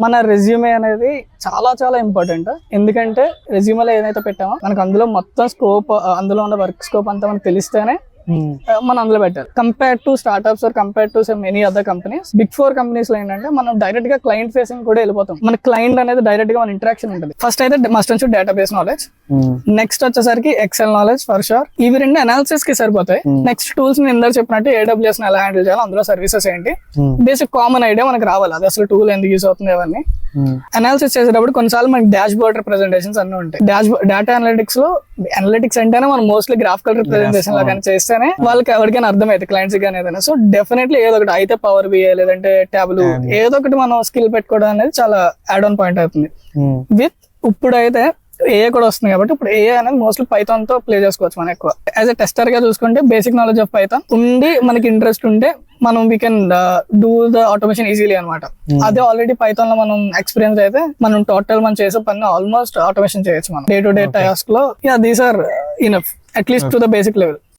మన రెజ్యూమే అనేది చాలా చాలా ఇంపార్టెంట్. ఎందుకంటే రెజ్యూమేలో ఏదైతే పెట్టామో మనకు అందులో మొత్తం స్కోప్, అందులో ఉన్న వర్క్ స్కోప్ అంతా మనకు తెలిస్తేనే మనం అందులో పెట్టాలి. Compare to startups or compare to many other companies, big 4 companies లో ఏంటంటే మనం డైరెక్ట్ గా క్లయింట్ ఫేసింగ్ కూడా వెళ్ళిపోతాం. మన క్లయింట్ అనేది డైరెక్ట్ గా మన ఇంటరాక్షన్ ఉంటుంది. ఫస్ట్ అయితే must and should database knowledge, next వచ్చేసరికి ఎక్సెల్ నాలెడ్జ్ ఫర్ షూర్. ఇవి రెండు అనాలిసిస్ కి సరిపోతాయి. నెక్స్ట్ టూల్స్ నేను ఇందాక చెప్పినట్టు AWS ఎలా హ్యాండిల్ చేయాలి, అందులో సర్వీసెస్ ఏంటి, బేసిక్ కామన్ ఐడియా మనకు రావాలి. అది అసలు టూల్ ఎందుకు యూస్ అవుతుంది అవన్నీ అనాలిసిస్ చేసేటప్పుడు కొన్నిసార్లు మనకి డాష్ బోర్డ్ రిప్రజెంటేషన్స్ అన్ని ఉంటాయి. డేటా అనలిటిక్స్ లో అనలిటిక్స్ అంటేనే మనం మోస్ట్లీ గ్రాఫికల్ రిప్రజెంటేషన్ లో కానీ చేస్తేనే వాళ్ళకి ఎవరికైనా అర్థమైతే క్లయింట్స్ కానీ ఏదైనా. సో డెఫినెట్లీ ఏదో ఒకటి అయితే పవర్ BI లేదంటే ట్యాబ్లు ఏదో ఒకటి మనం స్కిల్ పెట్టుకోవడం అనేది చాలా యాడ్ ఆన్ పాయింట్ అవుతుంది. విత్ ఇప్పుడైతే AI కూడా వస్తుంది కాబట్టి ఇప్పుడు AI అనేది మోస్ట్లీ పైథాన్ తో ప్లే చేసుకోవచ్చు. మనం ఎక్కువ యాజ్ ఎ టెస్టర్ గా చూసుకుంటే బేసిక్ నాలెడ్జ్ ఆఫ్ పైథాన్ ఉండి మనకి ఇంట్రెస్ట్ ఉంటే మనం we can do the automation easily అనమాట. అదే ఆల్రెడీ పైథాన్ లో మనం ఎక్స్పీరియన్స్ అయితే మనం టోటల్ మనం చేసే పని ఆల్మోస్ట్ ఆటోమేషన్ చేయొచ్చు మనం డే టు డే టాస్క్ లో. These are enough at least to the basic level.